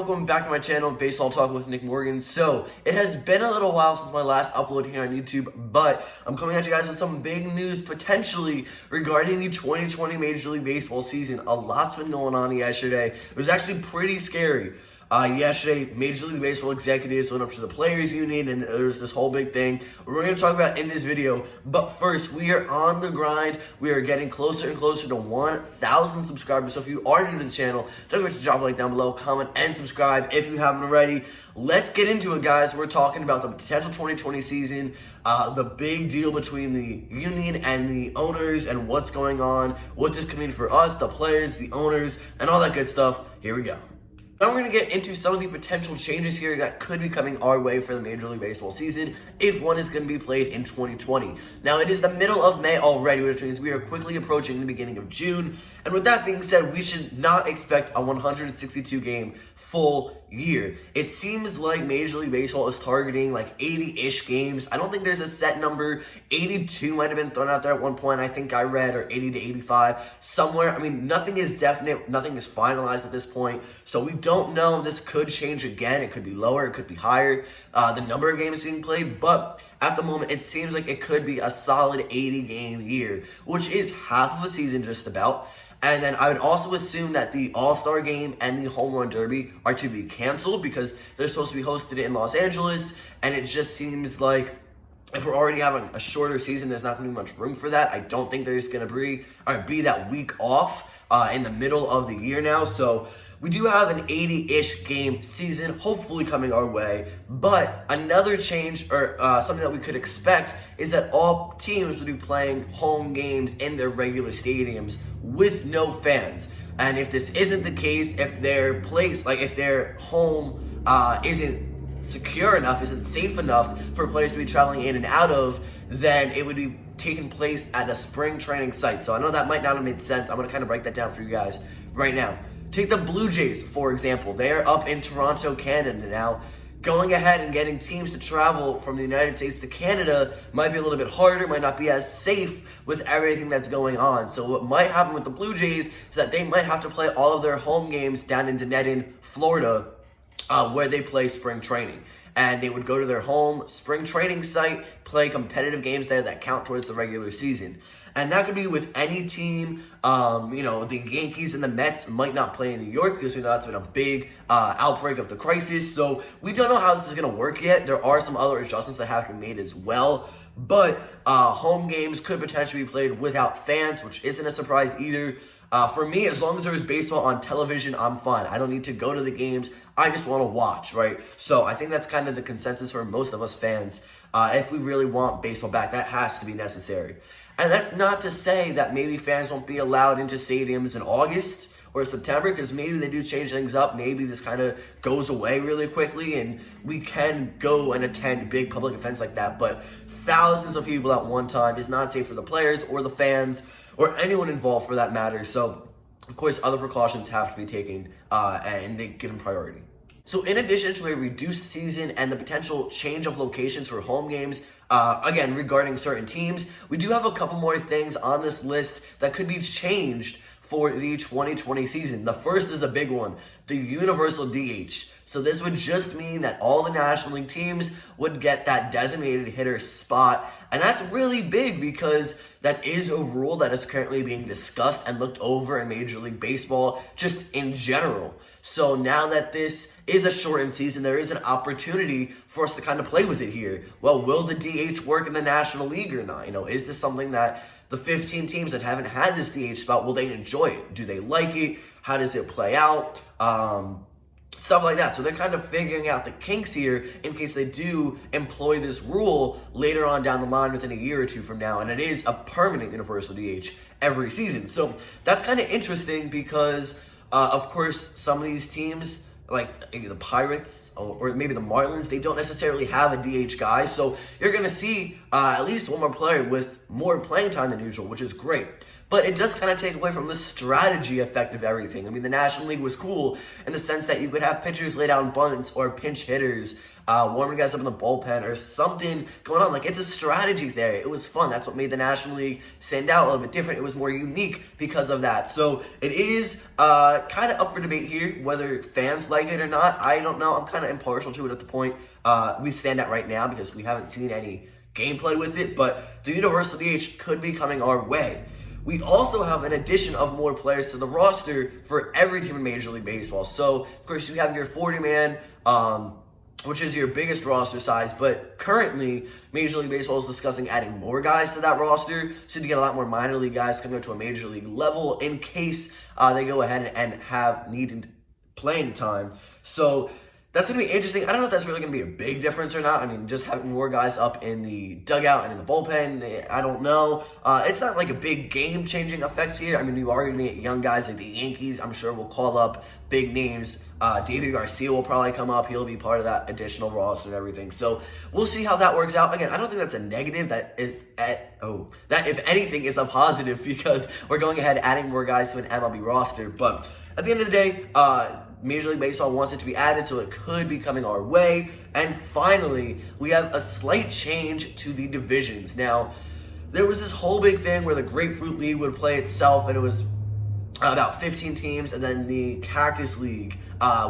welcome back to my channel, Baseball Talk with Nick Morgan. So, it has been a little while since my last upload here on YouTube, but I'm coming at you guys with some big news potentially regarding the 2020 Major League Baseball season. A lot's been going on yesterday. It was actually pretty scary. Yesterday, Major League Baseball executives went up to the Players Union, and there was this whole big thing we're going to talk about in this video. But first, we are on the grind. We are getting closer and closer to 1,000 subscribers. So if you are new to the channel, don't forget to drop a like down below, comment, and subscribe if you haven't already. Let's get into it, guys. We're talking about the potential 2020 season, the big deal between the union and the owners, and what's going on, what this could mean for us, the players, the owners, and all that good stuff. Here we go. Now we're going to get into some of the potential changes here that could be coming our way for the Major League Baseball season, if one is going to be played in 2020. Now, it is the middle of May already, which means we are quickly approaching the beginning of June. And with that being said, we should not expect a 162-game full year. It seems like Major League Baseball is targeting like 80-ish games. I don't think there's a set number. 82 might have been thrown out there at one point, I think I read, or 80 to 85, somewhere. I mean, nothing is definite, nothing is finalized at this point, so we don't know. This could change again. It could be lower, it could be higher, the number of games being played, but at the moment, it seems like it could be a solid 80-game year, which is half of a season just about. And then I would also assume that the All-Star Game and the Home Run Derby are to be canceled because they're supposed to be hosted in Los Angeles, and it just seems like if we're already having a shorter season, there's not going to be much room for that. I don't think there's going to be that week off in the middle of the year now, so we do have an 80-ish game season hopefully coming our way, but another change or something that we could expect is that all teams will be playing home games in their regular stadiums with no fans. And if this isn't the case, if their place, like if their home isn't secure enough, isn't safe enough for players to be traveling in and out of, then it would be taking place at a spring training site. So I know that might not have made sense. I'm going to kind of break that down for you guys right now. Take the Blue Jays, for example. They're up in Toronto, Canada now. Going ahead and getting teams to travel from the United States to Canada might be a little bit harder, might not be as safe with everything that's going on. So what might happen with the Blue Jays is that they might have to play all of their home games down in Dunedin, Florida, where they play spring training. And they would go to their home spring training site, play competitive games there that count towards the regular season. And that could be with any team. The Yankees and the Mets might not play in New York because we know that's been a big outbreak of the crisis. So we don't know how this is going to work yet. There are some other adjustments that have to be made as well. But home games could potentially be played without fans, which isn't a surprise either. For me, as long as there's baseball on television, I'm fine. I don't need to go to the games. I just want to watch, right? So I think that's kind of the consensus for most of us fans. If we really want baseball back, that has to be necessary. And that's not to say that maybe fans won't be allowed into stadiums in August or September, because maybe they do change things up. Maybe this kind of goes away really quickly and we can go and attend big public events like that. But thousands of people at one time is not safe for the players or the fans or anyone involved for that matter. So, of course, other precautions have to be taken and they given priority. So in addition to a reduced season and the potential change of locations for home games, again, regarding certain teams, we do have a couple more things on this list that could be changed for the 2020 season. The first is a big one, the universal DH. So this would just mean that all the National League teams would get that designated hitter spot. And that's really big because that is a rule that is currently being discussed and looked over in Major League Baseball just in general. So now that this is a shortened season, there is an opportunity for us to kind of play with it here. Well, will the DH work in the National League or not? Is this something that the 15 teams that haven't had this DH spot, will they enjoy it? Do they like it? How does it play out? Stuff like that. So they're kind of figuring out the kinks here in case they do employ this rule later on down the line within a year or two from now. And it is a permanent universal DH every season. So that's kind of interesting because, of course, some of these teams, like the Pirates or maybe the Marlins, they don't necessarily have a DH guy. So you're going to see at least one more player with more playing time than usual, which is great. But it does kind of take away from the strategy effect of everything. I mean, the National League was cool in the sense that you could have pitchers lay down bunts or pinch hitters warming guys up in the bullpen, or something going on. Like, it's a strategy there. It was fun. That's what made the National League stand out a little bit different. It was more unique because of that. So it is kind of up for debate here, whether fans like it or not. I don't know. I'm kind of impartial to it at the point we stand at right now, because we haven't seen any gameplay with it, but the Universal DH could be coming our way. We also have an addition of more players to the roster for every team in Major League Baseball. So, of course, you have your 40-man, which is your biggest roster size, but currently, Major League Baseball is discussing adding more guys to that roster, so to get a lot more minor league guys coming up to a Major League level in case they go ahead and have needed playing time. So, that's going to be interesting. I don't know if that's really going to be a big difference or not. I mean, just having more guys up in the dugout and in the bullpen, I don't know. It's not like a big game-changing effect here. I mean, you are going to get young guys like the Yankees. I'm sure will call up big names. David Garcia will probably come up. He'll be part of that additional roster and everything. So we'll see how that works out. Again, I don't think that's a negative. That if anything is a positive, because we're going ahead adding more guys to an MLB roster. But at the end of the day, Major League Baseball wants it to be added, so it could be coming our way. And finally, we have a slight change to the divisions. Now, there was this whole big thing where the Grapefruit League would play itself, and it was about 15 teams, and then the Cactus League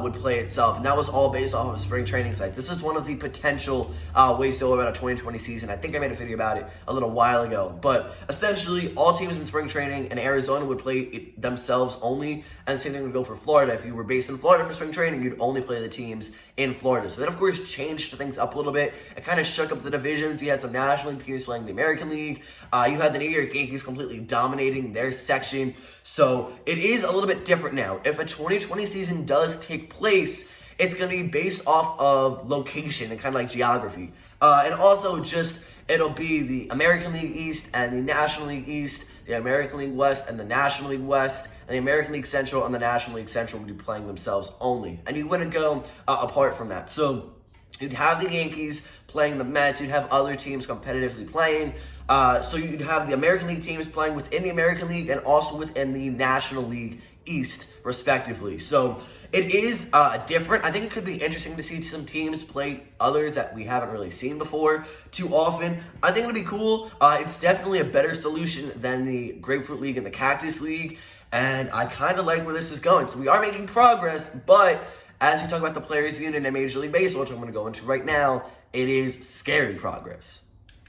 would play itself, and that was all based off of spring training sites. This is one of the potential ways to go about a 2020 season. I think I made a video about it a little while ago, but essentially all teams in spring training in Arizona would play it themselves only, and the same thing would go for Florida. If you were based in Florida for spring training, you'd only play the teams in Florida. So that, of course, changed things up a little bit. It kind of shook up the divisions. You had some National League teams playing the American League. You had the New York Yankees completely dominating their section. So it is a little bit different now. If a 2020 season does take place, it's going to be based off of location and kind of like geography. And also just, it'll be the American League East and the National League East, the American League West and the National League West, and the American League Central and the National League Central will be playing themselves only. And you wouldn't go apart from that. So you'd have the Yankees playing the Mets. You'd have other teams competitively playing. So you'd have the American League teams playing within the American League and also within the National League East, respectively. So it is different. I think it could be interesting to see some teams play others that we haven't really seen before too often. I think it would be cool. It's definitely a better solution than the Grapefruit League and the Cactus League, and I kind of like where this is going. So we are making progress, but as we talk about the Players Union in Major League Baseball, which I'm going to go into right now, it is scary progress.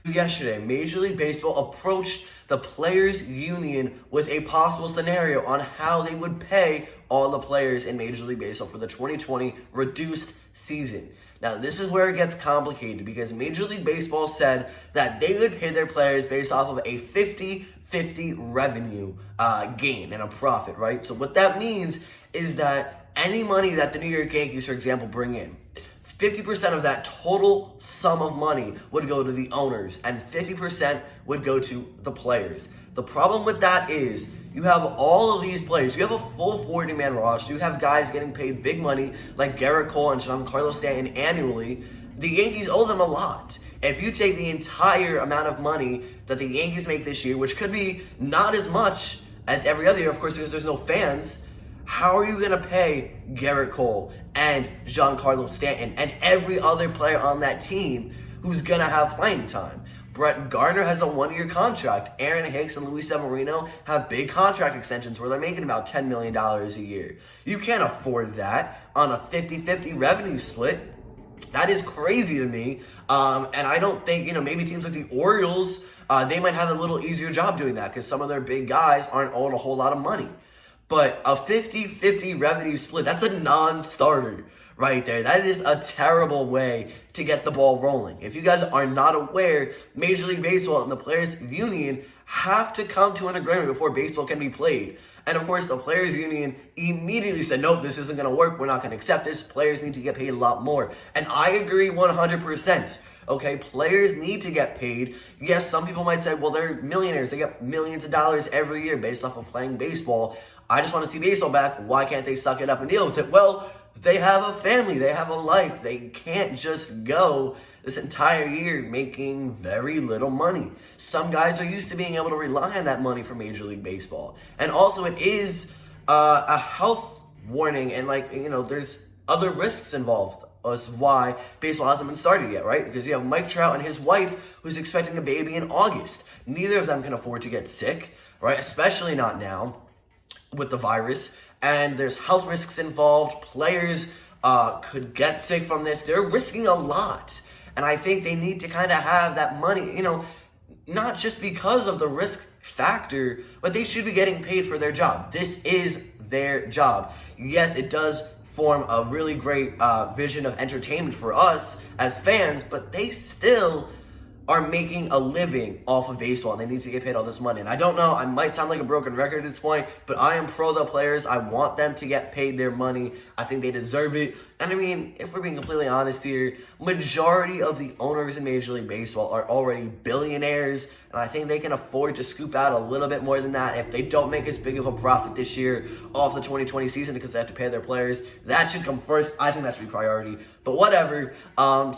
Yesterday, Major League Baseball approached the Players Union with a possible scenario on how they would pay all the players in Major League Baseball for the 2020 reduced season. Now, this is where it gets complicated, because Major League Baseball said that they would pay their players based off of a 50-50 revenue gain and a profit, right? So what that means is that any money that the New York Yankees, for example, bring in, 50% of that total sum of money would go to the owners, and 50% would go to the players. The problem with that is you have all of these players. You have a full 40-man roster. You have guys getting paid big money like Garrett Cole and Giancarlo Stanton annually. The Yankees owe them a lot. If you take the entire amount of money that the Yankees make this year, which could be not as much as every other year, of course, because there's no fans, how are you going to pay Garrett Cole and Giancarlo Stanton and every other player on that team who's going to have playing time? Brett Gardner has a 1-year contract. Aaron Hicks and Luis Severino have big contract extensions where they're making about $10 million a year. You can't afford that on a 50-50 revenue split. That is crazy to me. And I don't think, maybe teams like the Orioles, they might have a little easier job doing that because some of their big guys aren't owed a whole lot of money. But a 50-50 revenue split, that's a non-starter right there. That is a terrible way to get the ball rolling. If you guys are not aware, Major League Baseball and the Players Union have to come to an agreement before baseball can be played. And of course, the Players Union immediately said, nope, this isn't going to work. We're not going to accept this. Players need to get paid a lot more. And I agree 100%. Okay, players need to get paid. Yes, some people might say, well, they're millionaires. They get millions of dollars every year based off of playing baseball. I just want to see baseball back. Why can't they suck it up and deal with it? Well, they have a family. They have a life. They can't just go this entire year making very little money. Some guys are used to being able to rely on that money for Major League Baseball. And also, it is a health warning, and there's other risks involved is why baseball hasn't been started yet, right? Because you have Mike Trout and his wife who's expecting a baby in August. Neither of them can afford to get sick, right? Especially not now with the virus. And there's health risks involved. Players could get sick from this. They're risking a lot. And I think they need to kind of have that money, not just because of the risk factor, but they should be getting paid for their job. This is their job. Yes, it does form a really great vision of entertainment for us as fans, but they still are making a living off of baseball, and they need to get paid all this money. And I don't know, I might sound like a broken record at this point, but I am pro the players. I want them to get paid their money. I think they deserve it. And I mean, if we're being completely honest here, majority of the owners in Major League Baseball are already billionaires, and I think they can afford to scoop out a little bit more than that if they don't make as big of a profit this year off the 2020 season because they have to pay their players. That should come first. I think that should be priority, but whatever.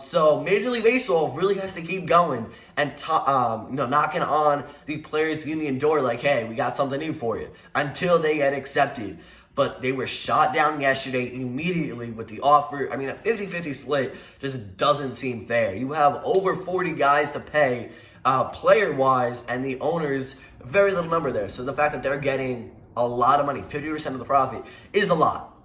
So Major League Baseball really has to keep going and knocking on the players' union door like, hey, we got something new for you, until they get accepted. But they were shot down yesterday immediately with the offer. I mean, a 50-50 split just doesn't seem fair. You have over 40 guys to pay player-wise, and the owners, very little number there. So the fact that they're getting a lot of money, 50% of the profit, is a lot.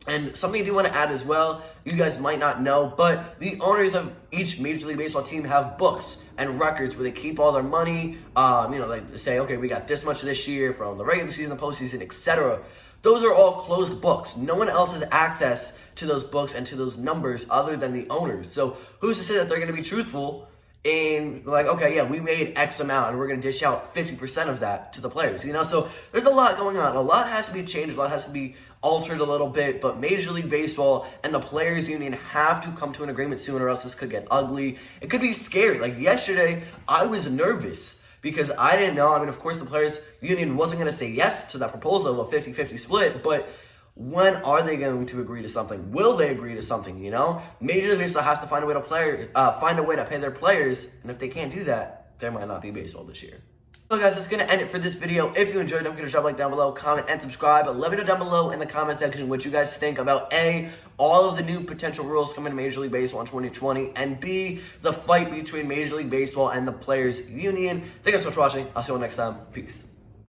And something I do want to add as well, you guys might not know, but the owners of each Major League Baseball team have books and records where they keep all their money. Like they say, okay, we got this much this year from the regular season, the postseason, etc. Those are all closed books. No one else has access to those books and to those numbers other than the owners. So who's to say that they're going to be truthful in like, okay, yeah, we made X amount and we're going to dish out 50% of that to the players, So there's a lot going on. A lot has to be changed. A lot has to be altered a little bit. But Major League Baseball and the Players Union have to come to an agreement soon, or else this could get ugly. It could be scary. Like yesterday, I was nervous because I didn't know. I mean, of course, the Players Union wasn't going to say yes to that proposal of a 50-50 split, but when are they going to agree to something? Will they agree to something, Major League Baseball has to find a way to pay their players, and if they can't do that, there might not be baseball this year. So guys, that's going to end it for this video. If you enjoyed, don't forget to drop a like down below, comment, and subscribe. Let me know down below in the comment section what you guys think about A, all of the new potential rules coming to Major League Baseball in 2020, and B, the fight between Major League Baseball and the Players Union. Thank you guys so much for watching. I'll see you all next time. Peace.